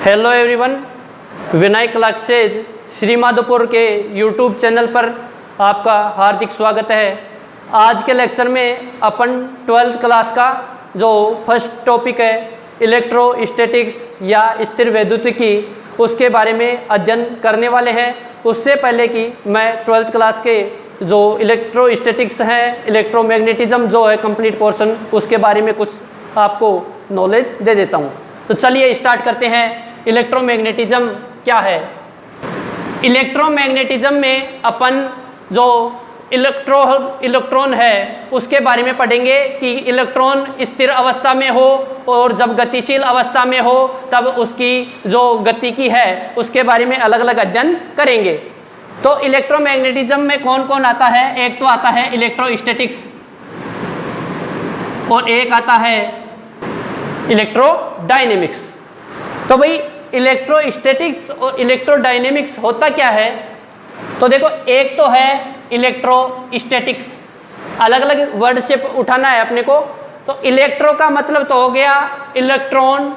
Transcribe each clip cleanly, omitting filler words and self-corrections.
Hello everyone, विनय classes Shri Madhopur के YouTube channel पर आपका हार्दिक स्वागत है। आज के लेक्चर में अपन 12th क्लास का जो फर्स्ट टॉपिक है इलेक्ट्रोस्टैटिक्स या स्थिर वैद्युतिकी, उसके बारे में अध्ययन करने वाले हैं। उससे पहले कि मैं 12th क्लास के जो इलेक्ट्रोस्टैटिक्स है, इलेक्ट्रोमैग्नेटिज्म जो है कंप्लीट पोर्शन, उसके बारे में कुछ आपको नॉलेज दे देता हूँ। तो चलिए स्टार्ट करते हैं। इलेक्ट्रोमैग्नेटिज्म क्या है? इलेक्ट्रोमैग्नेटिज्म में अपन जो इलेक्ट्रॉन है उसके बारे में पढ़ेंगे कि इलेक्ट्रॉन स्थिर अवस्था में हो और जब गतिशील अवस्था में हो तब उसकी जो गतिकी है उसके बारे में अलग अलग अध्ययन करेंगे। तो इलेक्ट्रोमैग्नेटिज्म में कौन कौन आता है? एक तो आता है इलेक्ट्रोस्टैटिक्स और एक आता है इलेक्ट्रोडायनेमिक्स। तो भाई इलेक्ट्रोस्टैटिक्स और इलेक्ट्रोडायनेमिक्स होता क्या है? तो देखो, एक तो है इलेक्ट्रोस्टैटिक्स, अलग अलग वर्ड से उठाना है अपने को। तो इलेक्ट्रो का मतलब तो हो गया इलेक्ट्रॉन,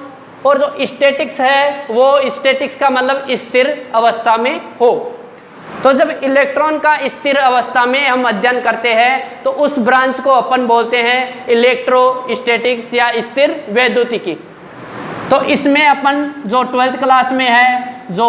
और जो स्टैटिक्स है वो स्टैटिक्स का मतलब स्थिर अवस्था में हो। तो जब इलेक्ट्रॉन का स्थिर अवस्था में हम अध्ययन करते हैं तो उस ब्रांच को अपन बोलते हैं इलेक्ट्रोस्टैटिक्स या स्थिर वैद्युतिकी। तो इसमें अपन जो 12th क्लास में है, जो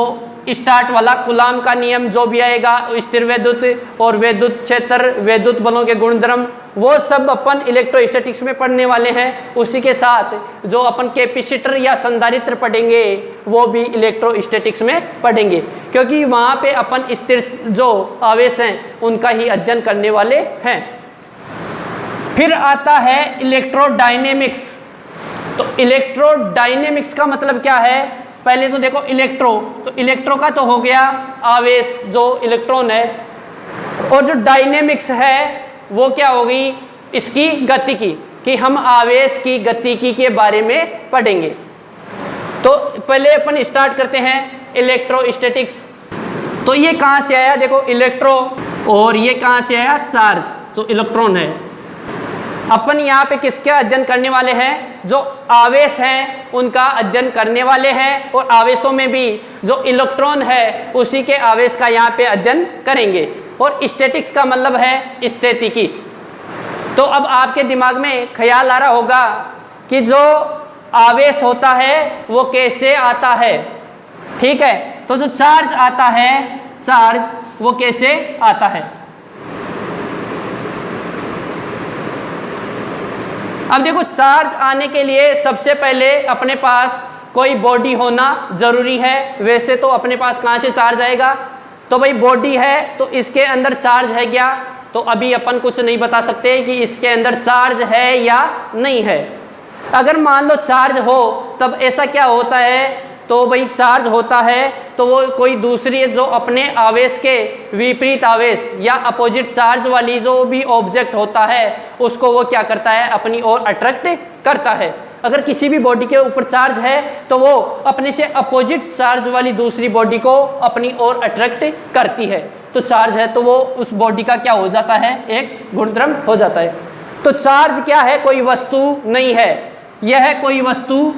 स्टार्ट वाला कूलाम का नियम जो भी आएगा, स्थिर वैद्युत और वैद्युत क्षेत्र, वैद्युत बलों के गुणधर्म, वो सब अपन इलेक्ट्रोस्टैटिक्स में पढ़ने वाले हैं। उसी के साथ जो अपन कैपेसिटर या संधारित्र पढ़ेंगे वो भी इलेक्ट्रोस्टैटिक्स में पढ़ेंगे, क्योंकि वहाँ पे अपन स्थिर जो आवेश हैं उनका ही अध्ययन करने वाले हैं। फिर आता है इलेक्ट्रोडायनेमिक्स। तो इलेक्ट्रोडायनेमिक्स का मतलब क्या है? पहले तो देखो इलेक्ट्रो, तो इलेक्ट्रो का तो हो गया आवेश जो इलेक्ट्रॉन है, और जो डायनेमिक्स है वो क्या होगी? इसकी गतिकी, कि हम आवेश की गतिकी के बारे में पढ़ेंगे। तो पहले अपन स्टार्ट करते हैं इलेक्ट्रोस्टैटिक्स। तो ये कहाँ से आया? देखो इलेक्ट्रो, और ये कहाँ से आया? चार्ज, जो इलेक्ट्रॉन है। अपन यहाँ पे किसका अध्ययन करने वाले हैं? जो आवेश हैं उनका अध्ययन करने वाले हैं, और आवेशों में भी जो इलेक्ट्रॉन है उसी के आवेश का यहाँ पे अध्ययन करेंगे। और स्टैटिक्स का मतलब है स्थितिकी। तो अब आपके दिमाग में ख्याल आ रहा होगा कि जो आवेश होता है वो कैसे आता है, ठीक है? तो जो चार्ज आता है, चार्ज वो कैसे आता है? अब देखो, चार्ज आने के लिए सबसे पहले अपने पास कोई बॉडी होना जरूरी है। वैसे तो अपने पास कहाँ से चार्ज आएगा? तो भाई बॉडी है तो इसके अंदर चार्ज है क्या? तो अभी अपन कुछ नहीं बता सकते कि इसके अंदर चार्ज है या नहीं है। अगर मान लो चार्ज हो तब ऐसा क्या होता है? तो भाई चार्ज होता है तो वो कोई दूसरी जो अपने आवेश के विपरीत आवेश या अपोजिट चार्ज वाली जो भी ऑब्जेक्ट होता है उसको वो क्या करता है? अपनी ओर अट्रैक्ट करता है। अगर किसी भी बॉडी के ऊपर चार्ज है तो वो अपने से अपोजिट चार्ज वाली दूसरी बॉडी को अपनी ओर अट्रैक्ट करती है। तो चार्ज है तो वो उस बॉडी का क्या हो जाता है? एक गुणधर्म हो जाता है। तो चार्ज क्या है? कोई वस्तु नहीं है। यह है कोई वस्तु,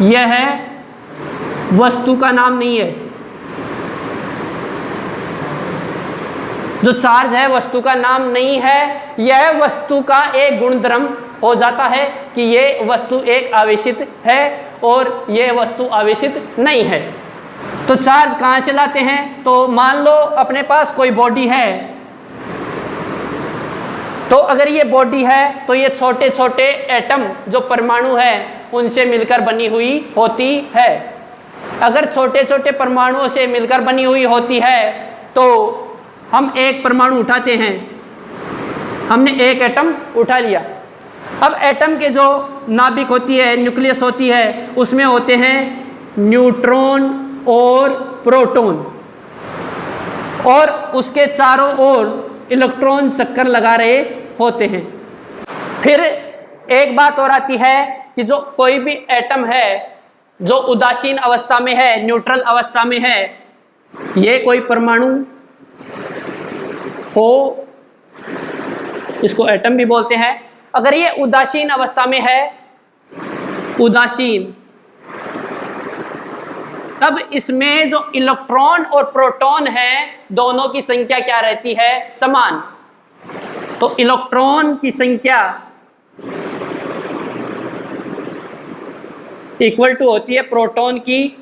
यह है वस्तु का नाम नहीं है। जो चार्ज है वस्तु का नाम नहीं है, यह वस्तु का एक गुणधर्म हो जाता है कि ये वस्तु एक आवेशित है और ये वस्तु आवेशित नहीं है। तो चार्ज कहाँ से लाते हैं? तो मान लो अपने पास कोई बॉडी है, तो अगर ये बॉडी है तो ये छोटे छोटे एटम जो परमाणु है उनसे मिलकर बनी हुई होती है। अगर छोटे छोटे परमाणुओं से मिलकर बनी हुई होती है तो हम एक परमाणु उठाते हैं, हमने एक एटम उठा लिया। अब एटम के जो नाभिक होती है, न्यूक्लियस होती है, उसमें होते हैं न्यूट्रॉन और प्रोटॉन, और उसके चारों ओर इलेक्ट्रॉन चक्कर लगा रहे होते हैं। फिर एक बात और आती है कि जो कोई भी एटम है जो उदासीन अवस्था में है, न्यूट्रल अवस्था में है, ये कोई परमाणु हो, इसको एटम भी बोलते हैं। अगर ये उदासीन अवस्था में है, उदासीन तब इसमें जो इलेक्ट्रॉन और प्रोटॉन है दोनों की संख्या क्या रहती है? समान। तो इलेक्ट्रॉन की संख्या इक्वल टू होती है प्रोटॉन की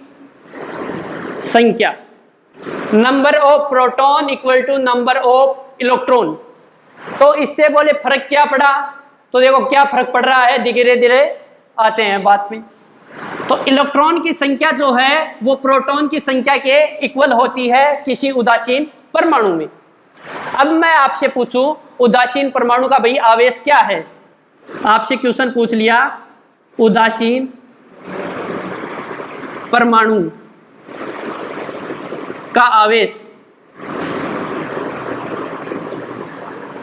संख्या। Number of proton equal to number of electron. तो इससे बोले फर्क क्या पड़ा? तो देखो क्या फर्क पड़ रहा है, धीरे धीरे आते हैं बात में। तो इलेक्ट्रॉन की संख्या जो है वो प्रोटॉन की संख्या के इक्वल होती है किसी उदासीन परमाणु में। अब मैं आपसे पूछूं उदासीन परमाणु का भाई आवेश क्या है? आपसे क्वेश्चन पूछ लिया उदासीन परमाणु का आवेश।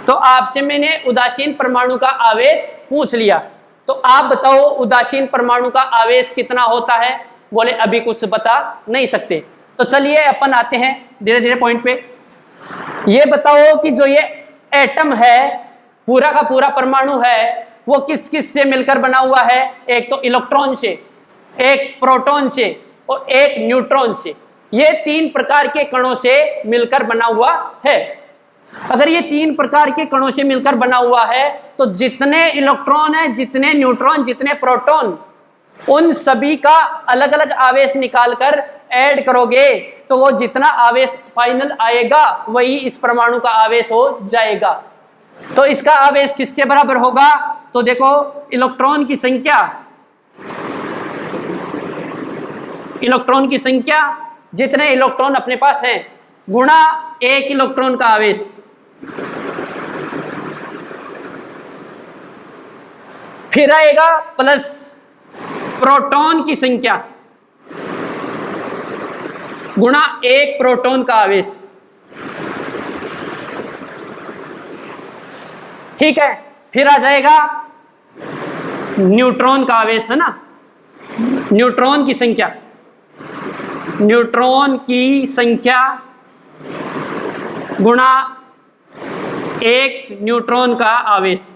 तो आपसे मैंने उदासीन परमाणु का आवेश पूछ लिया, तो आप बताओ उदासीन परमाणु का आवेश कितना होता है? बोले अभी कुछ बता नहीं सकते। तो चलिए अपन आते हैं धीरे धीरे पॉइंट पे। ये बताओ कि जो ये एटम है, पूरा का पूरा परमाणु है, वो किस किस से मिलकर बना हुआ है? एक तो इलेक्ट्रॉन से, एक प्रोटॉन से और एक न्यूट्रॉन से। ये 3 प्रकार के कणों से मिलकर बना हुआ है। अगर ये 3 प्रकार के कणों से मिलकर बना हुआ है तो जितने इलेक्ट्रॉन है, जितने न्यूट्रॉन, जितने प्रोटॉन, उन सभी का अलग अलग आवेश निकालकर ऐड करोगे तो वो जितना आवेश फाइनल आएगा वही इस परमाणु का आवेश हो जाएगा। तो इसका आवेश किसके बराबर होगा? तो देखो इलेक्ट्रॉन की संख्या जितने इलेक्ट्रॉन अपने पास हैं गुणा एक इलेक्ट्रॉन का आवेश, फिर आएगा प्लस प्रोटॉन की संख्या गुणा एक प्रोटॉन का आवेश। ठीक है, फिर आ जाएगा न्यूट्रॉन का आवेश, है ना। न्यूट्रॉन की संख्या गुणा एक न्यूट्रॉन का आवेश।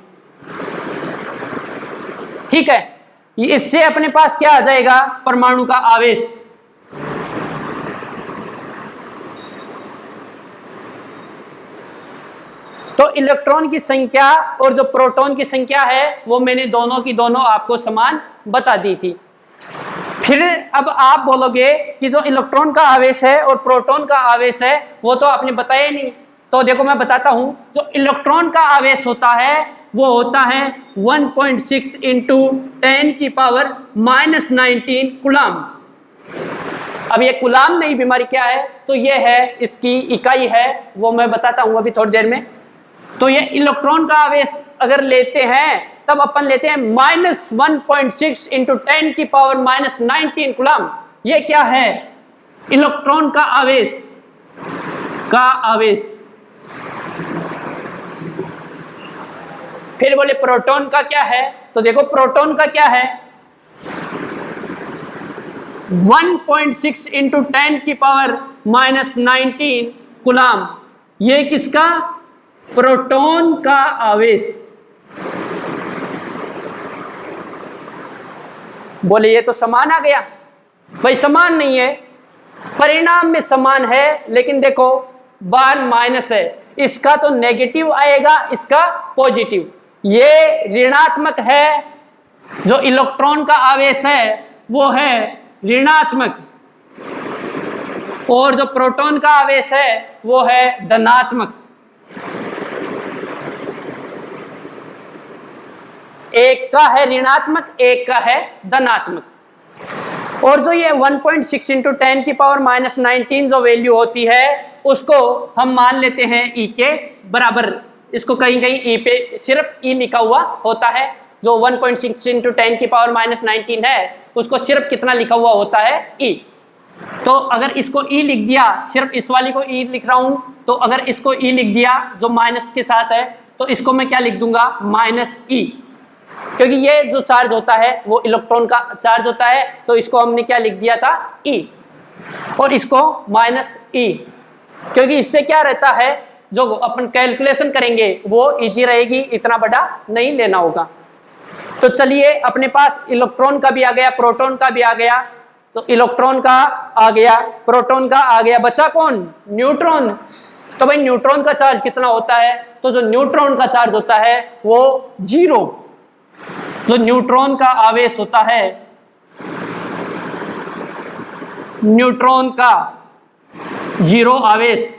ठीक है, इससे अपने पास क्या आ जाएगा? परमाणु का आवेश। तो इलेक्ट्रॉन की संख्या और जो प्रोटॉन की संख्या है वो मैंने दोनों की दोनों आपको समान बता दी थी। फिर अब आप बोलोगे कि जो इलेक्ट्रॉन का आवेश है और प्रोटॉन का आवेश है वो तो आपने बताया नहीं। तो देखो मैं बताता हूं, जो इलेक्ट्रॉन का आवेश होता है वो होता है 1.6 इंटू 10 की पावर -19 कूलाम। अब ये कूलाम नहीं बीमारी क्या है, तो ये है इसकी इकाई है, वो मैं बताता हूं अभी थोड़ी देर में। तो ये इलेक्ट्रॉन का आवेश अगर लेते हैं तब अपन लेते हैं -1.6 इंटू 10 की पावर -19 कूलाम। ये क्या है? इलेक्ट्रॉन का आवेश। फिर बोले प्रोटॉन का क्या है? तो देखो प्रोटॉन का क्या है? 1.6 इंटू 10 की पावर -19 कूलाम। ये किसका? प्रोटॉन का आवेश। बोले ये तो समान आ गया। भाई समान नहीं है, परिणाम में समान है, लेकिन देखो बाहर माइनस है, इसका तो नेगेटिव आएगा, इसका पॉजिटिव। ये ऋणात्मक है, जो इलेक्ट्रॉन का आवेश है वो है ऋणात्मक, और जो प्रोटॉन का आवेश है वो है धनात्मक। एक का है ऋणात्मक, एक का है धनात्मक। और जो ये 1.6 इंटू 10 की पावर -19 जो वैल्यू होती है उसको हम मान लेते हैं ई के बराबर। इसको कहीं कहीं ई पे सिर्फ ई लिखा हुआ होता है। जो 1.6 इंटू 10 की पावर -19 है उसको सिर्फ कितना लिखा हुआ होता है? ई। तो अगर इसको ई लिख दिया, सिर्फ इस वाली को ई लिख रहा हूं, तो अगर इसको ई लिख दिया जो माइनस के साथ है तो इसको मैं क्या लिख दूंगा? -ई, क्योंकि ये जो चार्ज होता है वो इलेक्ट्रॉन का चार्ज होता है, तो इसको हमने क्या लिख दिया था? ई, और इसको -ई, क्योंकि इससे क्या रहता है जो अपन कैलकुलेशन करेंगे वो इजी रहेगी, इतना बड़ा नहीं लेना होगा। तो चलिए अपने पास इलेक्ट्रॉन का भी आ गया, प्रोटॉन का भी आ गया। तो इलेक्ट्रॉन का आ गया, प्रोटॉन का आ गया, बचा कौन? न्यूट्रॉन। तो भाई न्यूट्रॉन का चार्ज कितना होता है? तो जो न्यूट्रॉन का चार्ज होता है वो 0। जो न्यूट्रॉन का आवेश होता है, न्यूट्रॉन का 0 आवेश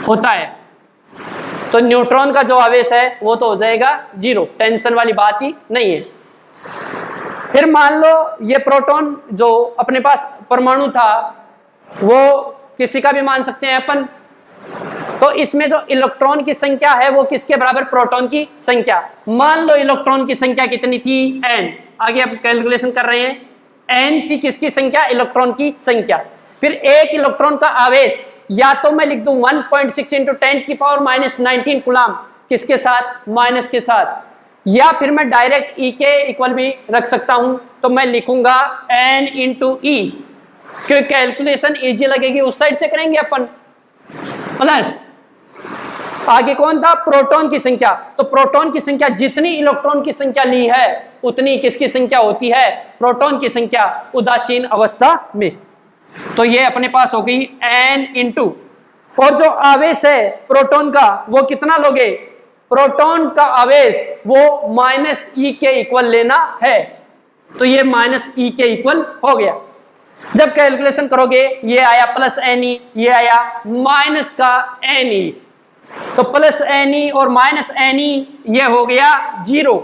होता है, तो न्यूट्रॉन का जो आवेश है वो तो हो जाएगा 0, टेंशन वाली बात ही नहीं है। फिर मान लो ये प्रोटॉन जो अपने पास परमाणु था वो किसी का भी मान सकते हैं अपन, तो इसमें जो इलेक्ट्रॉन की संख्या है वो किसके बराबर? प्रोटॉन की संख्या। मान लो इलेक्ट्रॉन की संख्या कितनी थी? n। आगे आप कैलकुलेशन कर रहे हैं, n थी किसकी संख्या? इलेक्ट्रॉन की संख्या। फिर एक इलेक्ट्रॉन का आवेश या तो मैं लिख दूं 1.6 × 10⁻⁻19 कूलम, किसके साथ? माइनस के साथ, या फिर मैं डायरेक्ट E के इक्वल भी रख सकता हूं, तो मैं लिखूंगा n × E, क्योंकि कैलकुलेशन इजी लगेगी उस साइड से करेंगे अपन। प्लस आगे कौन था? प्रोटॉन की संख्या। तो प्रोटॉन की संख्या जितनी इलेक्ट्रॉन की संख्या ली है उतनी किसकी संख्या होती है? प्रोटॉन की संख्या उदासीन अवस्था में। तो ये अपने पास हो गई n × और जो आवेश है प्रोटॉन का वो कितना लोगे? प्रोटॉन का आवेश वो -E के इक्वल लेना है, तो ये -E के इक्वल हो गया। जब कैलकुलेशन करोगे ये आया +Ne, ये आया माइनस का Ne, तो +Ne और -Ne ये हो गया 0।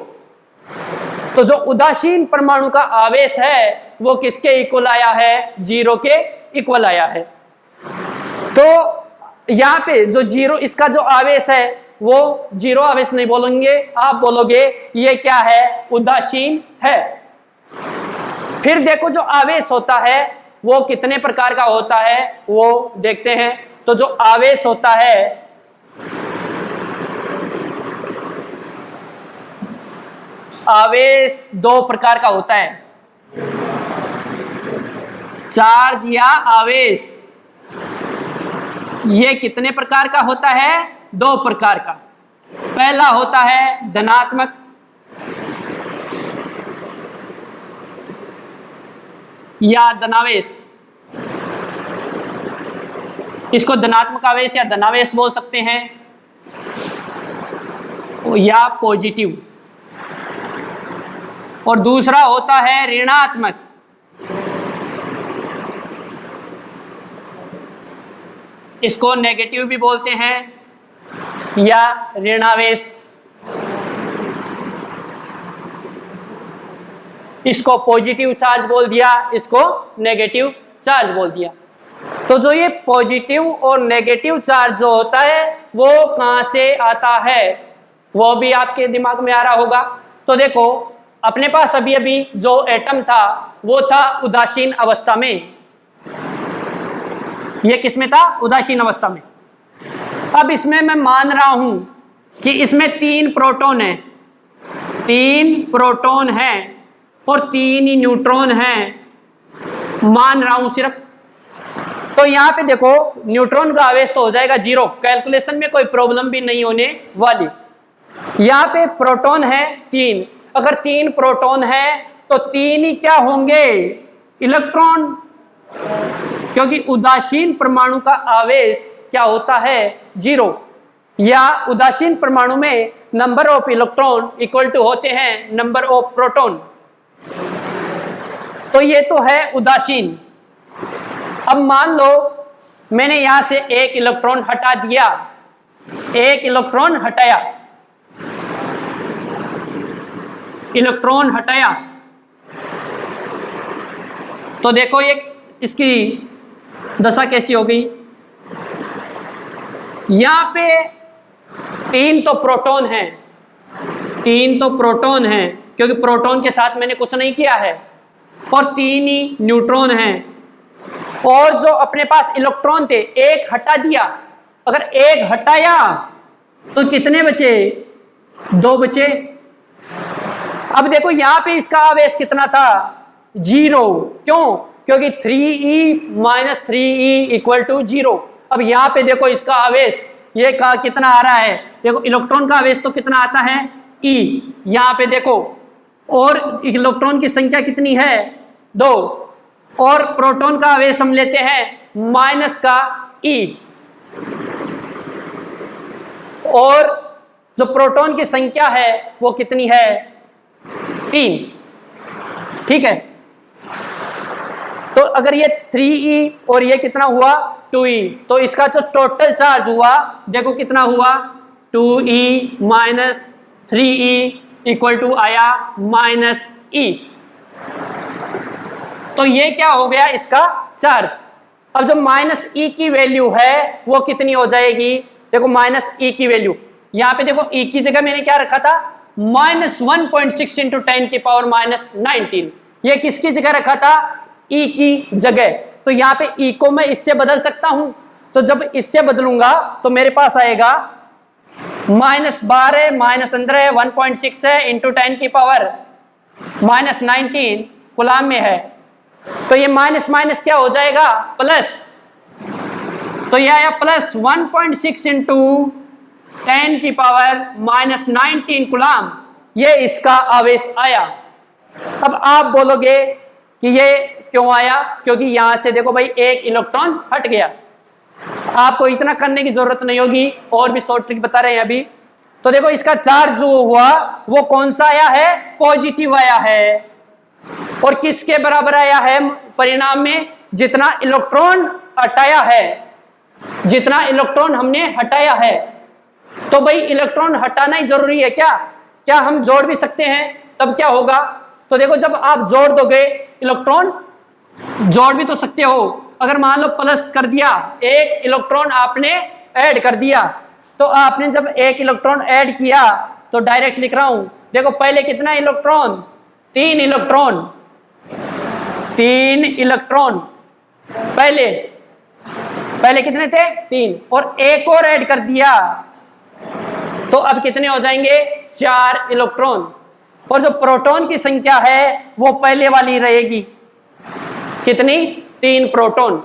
तो जो उदासीन परमाणु का आवेश है वो किसके इक्वल आया है? 0 के इक्वल आया है। तो यहाँ पे जो 0 इसका जो आवेश है वो 0 आवेश नहीं बोलेंगे, आप बोलोगे ये क्या है? उदासीन है। फिर देखो जो आवेश होता है वो कितने प्रकार का होता है वो देखते हैं। तो जो आवेश होता है आवेश 2 प्रकार का होता है, चार्ज या आवेश। ये कितने प्रकार का होता है? 2 प्रकार का। पहला होता है धनात्मक या धनावेश, इसको धनात्मक आवेश या धनावेश बोल सकते हैं, या पॉजिटिव। और दूसरा होता है ऋणात्मक, इसको नेगेटिव भी बोलते हैं या ऋणावेश, इसको पॉजिटिव चार्ज बोल दिया, इसको नेगेटिव चार्ज बोल दिया। तो जो ये पॉजिटिव और नेगेटिव चार्ज जो होता है वो कहां से आता है वो भी आपके दिमाग में आ रहा होगा। तो देखो अपने पास अभी अभी जो एटम था वो था उदासीन अवस्था में। ये किसमें था? उदासीन अवस्था में। अब इसमें मैं मान रहा हूं कि इसमें 3 प्रोटॉन है, 3 प्रोटॉन है और 3 ही न्यूट्रॉन हैं, मान रहा हूं सिर्फ। तो यहां पे देखो न्यूट्रॉन का आवेश तो हो जाएगा 0, कैलकुलेशन में कोई प्रॉब्लम भी नहीं होने वाली। यहां पे प्रोटॉन है 3, अगर 3 प्रोटॉन है तो 3 ही क्या होंगे? इलेक्ट्रॉन, क्योंकि उदासीन परमाणु का आवेश क्या होता है? 0, या उदासीन परमाणु में number of electron equal to होते हैं नंबर ऑफ प्रोटॉन। तो ये तो है उदासीन। अब मान लो मैंने यहां से एक इलेक्ट्रॉन हटा दिया, एक इलेक्ट्रॉन हटाया, इलेक्ट्रॉन हटाया, तो देखो ये इसकी दशा कैसी हो गई। यहां पे 3 तो प्रोटॉन है, 3 तो प्रोटॉन है क्योंकि प्रोटॉन के साथ मैंने कुछ नहीं किया है, और 3 ही न्यूट्रॉन हैं। और जो अपने पास इलेक्ट्रॉन थे एक हटा दिया, अगर एक हटाया तो कितने बचे? 2 बचे। अब देखो यहां पे इसका आवेश कितना था? 0। क्यों? क्योंकि 3e - 3e = 0। अब यहां पे देखो इसका आवेश ये कितना आ रहा है? देखो इलेक्ट्रॉन का आवेश तो कितना आता है? e। यहां पे देखो और इलेक्ट्रॉन की संख्या कितनी है? 2। और प्रोटॉन का आवेश हम लेते हैं माइनस का E, और जो प्रोटॉन की संख्या है वो कितनी है 3। ठीक है, तो अगर ये 3E और ये कितना हुआ 2E, तो इसका जो टोटल चार्ज हुआ देखो कितना हुआ 2E minus 3E equal to आया माइनस E। तो ये क्या हो गया इसका चार्ज। अब जो माइनस E की वैल्यू है वो कितनी हो जाएगी, देखो माइनस E की वैल्यू यहाँ पे देखो E की जगह मैंने क्या रखा था -1.6 इंटू 10 की पावर -19। ये किसकी जगह रखा था E की जगह, तो यहाँ पे E को मैं इससे बदल सकता हूं। तो जब इससे बदलूंगा तो मेरे पास आएगा -12 -15 1.6 है इंटू 10 की पावर -19 कूलाम में है, तो ये माइनस माइनस क्या हो जाएगा प्लस, तो ये आया प्लस 1.6 इंटू 10 की पावर -19 कूलाम, ये इसका आवेश आया। अब आप बोलोगे कि ये क्यों आया, क्योंकि यहां से देखो भाई एक इलेक्ट्रॉन हट गया। आपको इतना करने की जरूरत नहीं होगी, और भी शॉर्ट ट्रिक बता रहे हैं अभी। तो देखो इसका चार्ज जो हुआ वो कौन सा आया है पॉजिटिव आया है, और किसके बराबर आया है परिणाम में, जितना इलेक्ट्रॉन हटाया है, जितना इलेक्ट्रॉन हमने हटाया है। तो भाई इलेक्ट्रॉन हटाना ही जरूरी है क्या, क्या हम जोड़ भी सकते हैं, तब क्या होगा, तो देखो जब आप जोड़ दोगे इलेक्ट्रॉन जोड़ भी तो सकते हो। अगर मान लो प्लस कर दिया, एक इलेक्ट्रॉन आपने ऐड कर दिया, तो आपने जब एक इलेक्ट्रॉन ऐड किया तो डायरेक्ट लिख रहा हूं, देखो पहले कितना इलेक्ट्रॉन 3 इलेक्ट्रॉन, 3 इलेक्ट्रॉन पहले कितने थे 3, और एक और ऐड कर दिया तो अब कितने हो जाएंगे 4 इलेक्ट्रॉन, और जो प्रोटॉन की संख्या है वो पहले वाली रहेगी, कितनी 3 प्रोटॉन।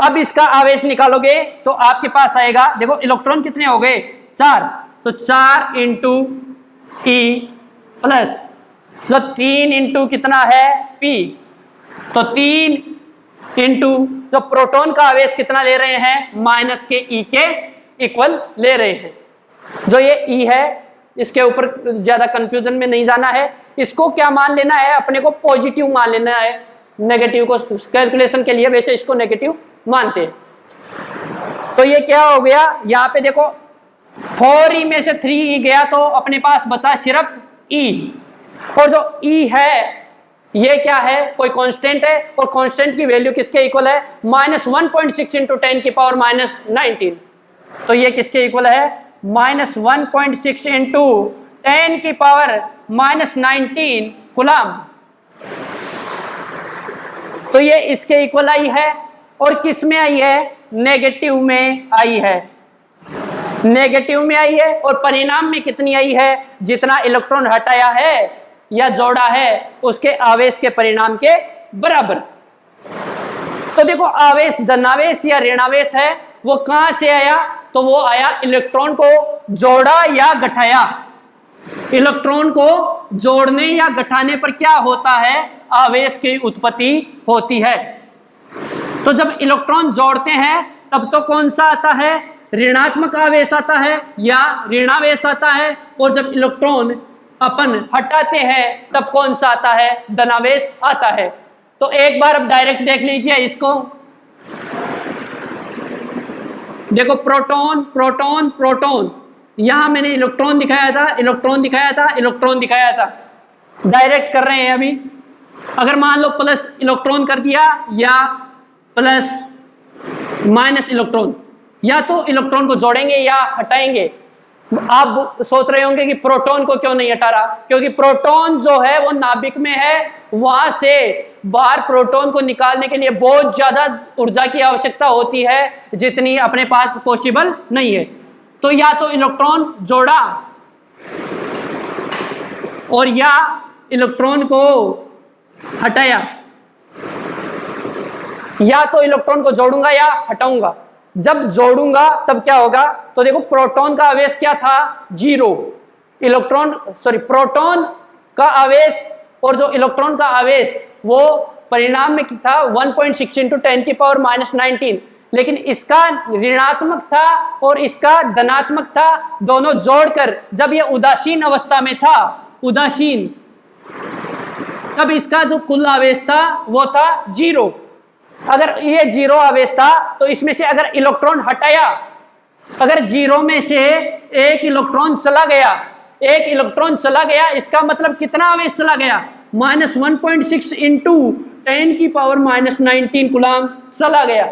अब इसका आवेश निकालोगे तो आपके पास आएगा, देखो इलेक्ट्रॉन कितने हो गए 4, तो 4 इंटू E प्लस जो 3 इंटू कितना है P, तो 3 इंटू जो प्रोटॉन का आवेश कितना ले रहे हैं माइनस के E के इक्वल ले रहे हैं। जो ये E है इसके ऊपर ज्यादा कंफ्यूजन में नहीं जाना है, इसको क्या मान लेना है अपने को पॉजिटिव मान लेना है, नेगेटिव को कैलकुलेशन के लिए वैसे इसको नेगेटिव मानते हैं। तो ये क्या हो गया, यहाँ पे देखो 4E में से 3E गया तो अपने पास बचा सिर्फ E, और जो E है ये क्या है कोई कांस्टेंट है, और कांस्टेंट की वैल्यू किसके इक्वल है -1.6 इंटू 10 की पावर -19, तो ये किसके इक्वल है -1.6 इंटू 10 की पावर -19 कूलाम, तो ये इसके इक्वल आई है। और किस में आई है नेगेटिव में आई है, नेगेटिव में आई है, और परिणाम में कितनी आई है जितना इलेक्ट्रॉन हटाया है या जोड़ा है उसके आवेश के परिणाम के बराबर। तो देखो आवेश धनावेश या ऋणावेश है वो कहां से आया, तो वो आया इलेक्ट्रॉन को जोड़ा या घटाया। इलेक्ट्रॉन को जोड़ने या घटाने पर क्या होता है आवेश की उत्पत्ति होती है। तो जब इलेक्ट्रॉन जोड़ते हैं तब तो कौन सा आता है ऋणात्मक आवेश आता है या ऋणावेश आता है, और जब इलेक्ट्रॉन अपन हटाते हैं तब कौन सा आता है धनावेश आता है। तो एक बार अब डायरेक्ट देख लीजिए इसको, देखो प्रोटॉन प्रोटॉन प्रोटॉन, यहां मैंने इलेक्ट्रॉन दिखाया था इलेक्ट्रॉन दिखाया था इलेक्ट्रॉन दिखाया था, डायरेक्ट कर रहे हैं अभी। अगर मान लो प्लस इलेक्ट्रॉन कर दिया या प्लस माइनस इलेक्ट्रॉन, या तो इलेक्ट्रॉन को जोड़ेंगे या हटाएंगे। आप सोच रहे होंगे कि प्रोटॉन को क्यों नहीं हटा रहा, क्योंकि प्रोटॉन जो है वो नाभिक में है, वहां से बाहर प्रोटॉन को निकालने के लिए बहुत ज्यादा ऊर्जा की आवश्यकता होती है जितनी अपने पास पॉसिबल नहीं है। तो या तो इलेक्ट्रॉन जोड़ा और या इलेक्ट्रॉन को हटाया, या तो इलेक्ट्रॉन को जोड़ूंगा या हटाऊंगा। जब जोड़ूंगा तब क्या होगा, तो देखो प्रोटॉन का आवेश क्या था 0, प्रोटॉन का आवेश और जो इलेक्ट्रॉन का आवेश वो परिणाम में था 1.6 इंटू 10 की पावर -19, लेकिन इसका ऋणात्मक था और इसका धनात्मक था, दोनों जोड़कर जब ये उदासीन अवस्था में था, उदासीन, तब इसका जो कुल आवेश था वो था 0। अगर ये 0 आवेश था तो इसमें से अगर इलेक्ट्रॉन हटाया, अगर 0 में से एक इलेक्ट्रॉन चला गया, एक इलेक्ट्रॉन चला गया, इसका मतलब कितना आवेश चला गया? -1.6 इंटू 10 की पावर -19 कूलम चला गया।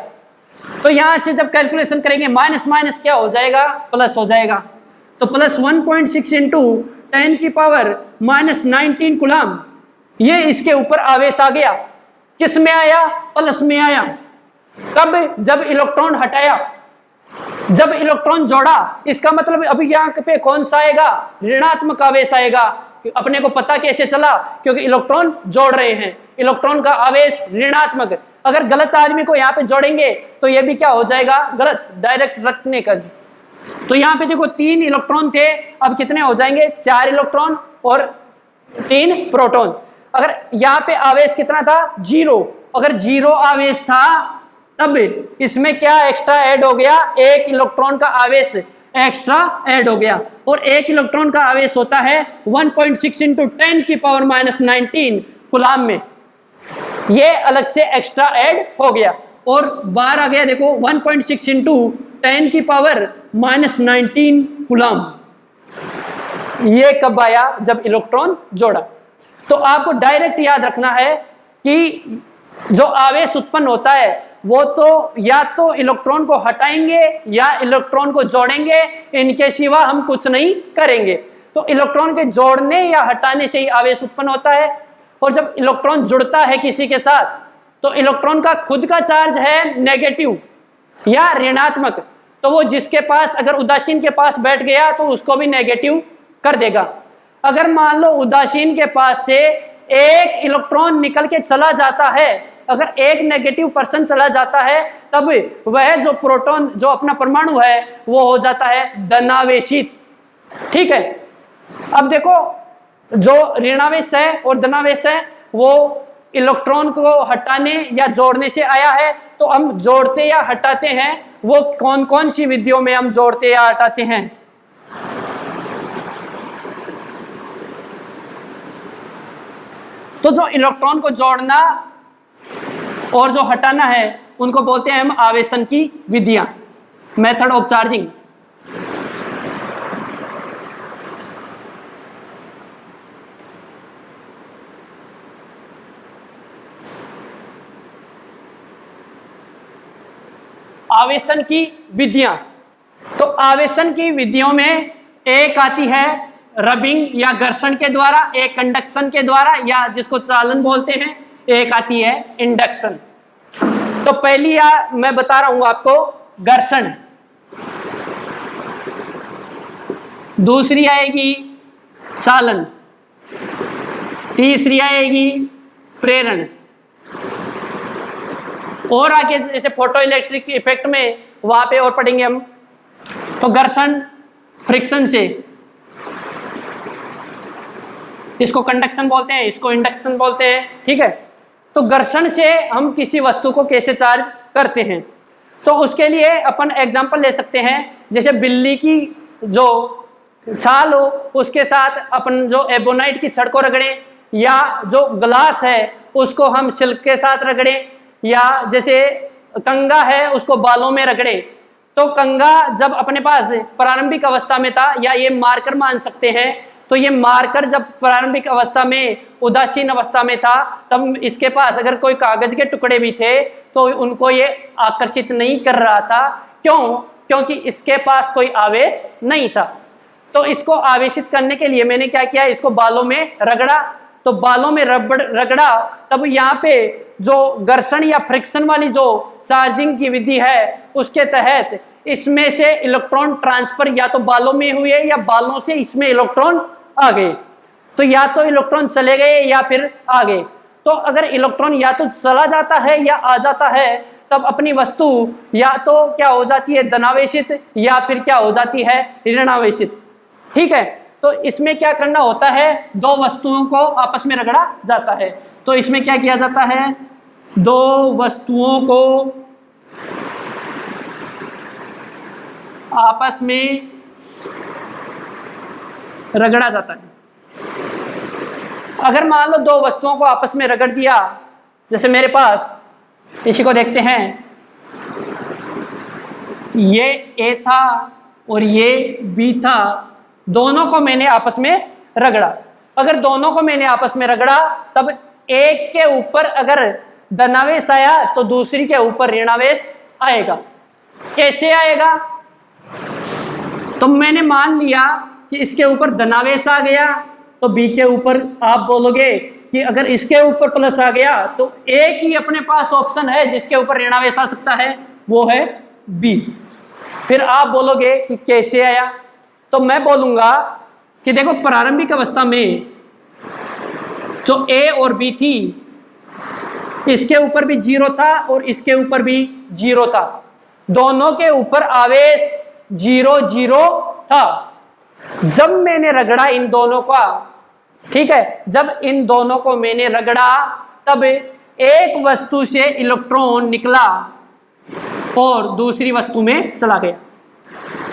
तो यहां से जब कैलकुलेशन करेंगे माइनस माइनस क्या हो जाएगा? प्लस हो जाएगा। तो प्लस 1.6 इंटू 10 की पावर -19 कूलम, ये इसके ऊपर आवेश आ गया। किस में आया? प्लस में आया। कब? जब इलेक्ट्रॉन हटाया, जब इलेक्ट्रॉन जोड़ा। इसका मतलब अभी यहाँ पे कौन सा आएगा? ऋणात्मक आवेश आएगा। अपने को पता कैसे चला? क्योंकि इलेक्ट्रॉन जोड़ रहे हैं, इलेक्ट्रॉन का आवेश ऋणात्मक। अगर गलत आदमी को यहाँ पे जोड़ेंगे तो ये भी क्या हो जाएगा? गलत, डायरेक्ट रखने का। तो यहाँ पे देखो 3 इलेक्ट्रॉन थे, अब कितने हो जाएंगे? 4 इलेक्ट्रॉन और 3 प्रोटॉन। अगर यहाँ पे आवेश कितना था? 0। अगर 0 आवेश था तब इसमें क्या एक्स्ट्रा ऐड हो गया? 1 इलेक्ट्रॉन का आवेश एक्स्ट्रा ऐड हो गया। और 1 इलेक्ट्रॉन का आवेश होता है 1.6 इंटू 10 की पावर -19 कूलम में, ये अलग से एक्स्ट्रा ऐड हो गया। और बाहर आ गया देखो 1.6 इंटू 10 की पावर -19 कूलम। ये कब आया? जब इलेक्ट्रॉन जोड़ा। तो आपको डायरेक्ट याद रखना है कि जो आवेश उत्पन्न होता है वो तो या तो इलेक्ट्रॉन को हटाएंगे या इलेक्ट्रॉन को जोड़ेंगे, इनके सिवा हम कुछ नहीं करेंगे। तो इलेक्ट्रॉन के जोड़ने या हटाने से ही आवेश उत्पन्न होता है। और जब इलेक्ट्रॉन जुड़ता है किसी के साथ तो इलेक्ट्रॉन का खुद का चार्ज है नेगेटिव या ऋणात्मक, तो वो जिसके पास, अगर उदासीन के पास बैठ गया तो उसको भी नेगेटिव कर देगा। अगर मान लो उदासीन के पास से एक इलेक्ट्रॉन निकल के चला जाता है, अगर एक नेगेटिव पर्सन चला जाता है, तब वह जो प्रोटॉन, जो अपना परमाणु है, वो हो जाता है धनावेशित। ठीक है। अब देखो जो ऋणावेश है और धनावेश है वो इलेक्ट्रॉन को हटाने या जोड़ने से आया है। तो हम जोड़ते या हटाते हैं, वो कौन कौन सी विधियों में हम जोड़ते या हटाते हैं? तो जो इलेक्ट्रॉन को जोड़ना और जो हटाना है उनको बोलते हैं हम आवेशन की विधियां, मेथड ऑफ चार्जिंग। आवेशन की विधियां, तो आवेशन की विधियों में एक आती है रबिंग या घर्षण के द्वारा, एक कंडक्शन के द्वारा या जिसको चालन बोलते हैं, एक आती है इंडक्शन। तो पहली मैं बता रहा हूं आपको घर्षण, दूसरी आएगी चालन, तीसरी आएगी प्रेरण, और आगे जैसे फोटो इलेक्ट्रिक इफेक्ट में वहां पे और पढ़ेंगे हम। तो घर्षण फ्रिक्शन से, इसको कंडक्शन बोलते हैं, इसको इंडक्शन बोलते हैं। ठीक है। तो घर्षण से हम किसी वस्तु को कैसे चार्ज करते हैं, तो उसके लिए अपन एग्जांपल ले सकते हैं। जैसे बिल्ली की जो छाल हो उसके साथ अपन जो एबोनाइट की छड़ को रगड़ें, या जो ग्लास है उसको हम सिल्क के साथ रगड़ें, या जैसे कंगा है उसको बालों में रगड़े। तो कंगा जब अपने पास प्रारंभिक अवस्था में था, या ये मार्कर मान सकते हैं, तो ये मार्कर जब प्रारंभिक अवस्था में, उदासीन अवस्था में था, तब इसके पास अगर कोई कागज के टुकड़े भी थे तो उनको ये आकर्षित नहीं कर रहा था। क्यों? क्योंकि इसके पास कोई आवेश नहीं था। तो इसको आवेशित करने के लिए मैंने क्या किया, इसको बालों में रगड़ा। तो बालों में रगड़ा, तब यहाँ पे जो घर्षण या फ्रिक्शन वाली जो चार्जिंग की विधि है उसके तहत इसमें से इलेक्ट्रॉन ट्रांसफर या तो बालों में हुए या बालों से इसमें इलेक्ट्रॉन आ गए। तो या तो इलेक्ट्रॉन चले गए या फिर आ गए। तो अगर इलेक्ट्रॉन या तो चला जाता है या आ जाता है, तब अपनी वस्तु या तो क्या हो जाती है धनावेशित, या फिर क्या हो जाती है ऋणावेशित। ठीक है। तो इसमें क्या करना होता है, दो वस्तुओं को आपस में रगड़ा जाता है। तो इसमें क्या किया जाता है, दो वस्तुओं को आपस में रगड़ा जाता है। अगर मान लो दो वस्तुओं को आपस में रगड़ दिया, जैसे मेरे पास, इसी को देखते हैं, ये ए था और ये बी था, दोनों को मैंने आपस में रगड़ा। अगर दोनों को मैंने आपस में रगड़ा तब एक के ऊपर अगर धनावेश आया तो दूसरी के ऊपर ऋणावेश आएगा। कैसे आएगा, तो मैंने मान लिया कि इसके ऊपर धनावेश आ गया तो बी के ऊपर आप बोलोगे कि अगर इसके ऊपर प्लस आ गया तो एक ही अपने पास ऑप्शन है जिसके ऊपर ऋणावेश आ सकता है, वो है बी। फिर आप बोलोगे कि कैसे आया, तो मैं बोलूंगा कि देखो प्रारंभिक अवस्था में जो ए और बी थी, इसके ऊपर भी 0 था और इसके ऊपर भी 0 था, दोनों के ऊपर आवेश 0 0 था। जब मैंने रगड़ा इन दोनों का, ठीक है, जब इन दोनों को मैंने रगड़ा तब एक वस्तु से इलेक्ट्रॉन निकला और दूसरी वस्तु में चला गया।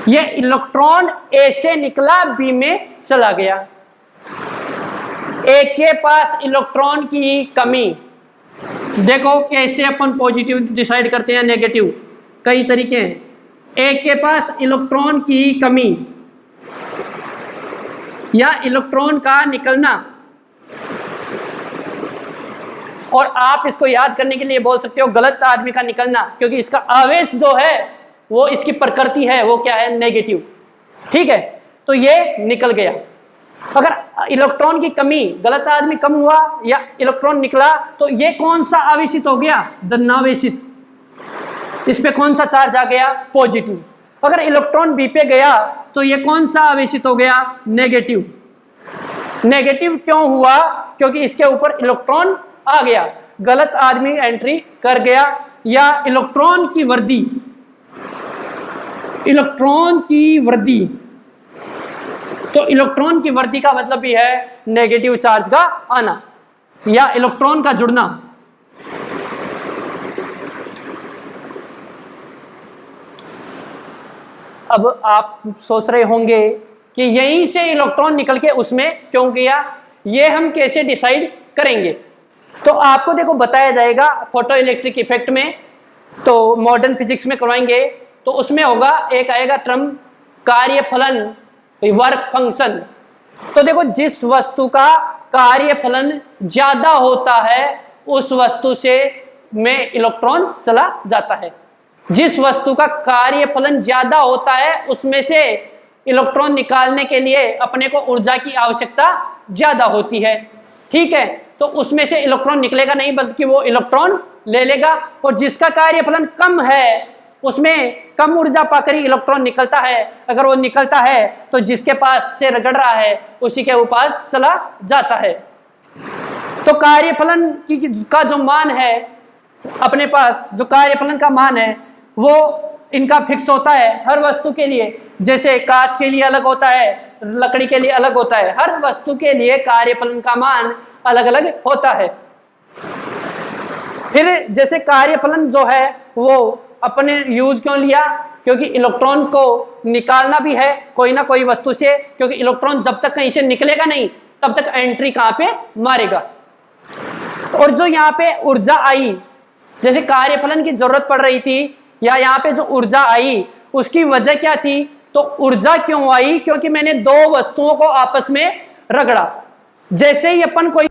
यह इलेक्ट्रॉन ए से निकला बी में चला गया। ए के पास इलेक्ट्रॉन की कमी, देखो कैसे अपन पॉजिटिव डिसाइड करते हैं नेगेटिव, कई तरीके हैं। ए के पास इलेक्ट्रॉन की कमी या इलेक्ट्रॉन का निकलना, और आप इसको याद करने के लिए बोल सकते हो गलत आदमी का निकलना, क्योंकि इसका आवेश जो है वो इसकी प्रकृति है, वो क्या है, नेगेटिव। ठीक है, तो ये निकल गया। अगर इलेक्ट्रॉन की कमी, गलत आदमी कम हुआ या इलेक्ट्रॉन निकला, तो ये कौन सा आवेशित हो गया, धनावेशित। इस पे कौन सा चार्ज आ गया, पॉजिटिव। अगर इलेक्ट्रॉन बी पे गया तो ये कौन सा आवेशित हो गया, नेगेटिव। नेगेटिव क्यों हुआ, क्योंकि इसके ऊपर इलेक्ट्रॉन आ गया, गलत आदमी एंट्री कर गया, या इलेक्ट्रॉन की वृद्धि, इलेक्ट्रॉन की वृद्धि। तो इलेक्ट्रॉन की वृद्धि का मतलब भी है नेगेटिव चार्ज का आना या इलेक्ट्रॉन का जुड़ना। अब आप सोच रहे होंगे कि यहीं से इलेक्ट्रॉन निकल के उसमें क्यों गया, ये हम कैसे डिसाइड करेंगे। तो आपको देखो बताया जाएगा फोटो इलेक्ट्रिक इफेक्ट में, तो मॉडर्न फिजिक्स में करवाएंगे, तो उसमें होगा, एक आएगा टर्म कार्यफलन, वर्क फंक्शन। तो देखो जिस वस्तु का कार्यफलन ज्यादा होता है उस वस्तु से में इलेक्ट्रॉन चला जाता है। जिस वस्तु का कार्यफलन ज्यादा होता है उसमें से इलेक्ट्रॉन निकालने के लिए अपने को ऊर्जा की आवश्यकता ज्यादा होती है। ठीक है, तो उसमें से इलेक्ट्रॉन निकलेगा नहीं बल्कि वो इलेक्ट्रॉन ले लेगा, और जिसका कार्यफलन कम है उसमें कम ऊर्जा पाकर ही इलेक्ट्रॉन निकलता है। अगर वो निकलता है तो जिसके पास से रगड़ रहा है उसी के पास चला जाता है। तो कार्यफलन का जो मान है, अपने पास जो कार्यफलन का मान है वो इनका फिक्स होता है हर वस्तु के लिए। जैसे कांच के लिए अलग होता है, लकड़ी के लिए अलग होता है, हर वस्तु के लिए कार्यफलन का मान अलग अलग होता है। फिर जैसे कार्यफलन जो है वो अपने यूज क्यों लिया, क्योंकि इलेक्ट्रॉन को निकालना भी है कोई ना कोई वस्तु से, क्योंकि इलेक्ट्रॉन जब तक कहीं से निकलेगा नहीं तब तक एंट्री कहां पे मारेगा। और जो यहाँ पे ऊर्जा आई, जैसे कार्यफलन की जरूरत पड़ रही थी या यहाँ पे जो ऊर्जा आई उसकी वजह क्या थी, तो ऊर्जा क्यों आई, क्योंकि मैंने दो वस्तुओं को आपस में रगड़ा। जैसे ही अपन कोई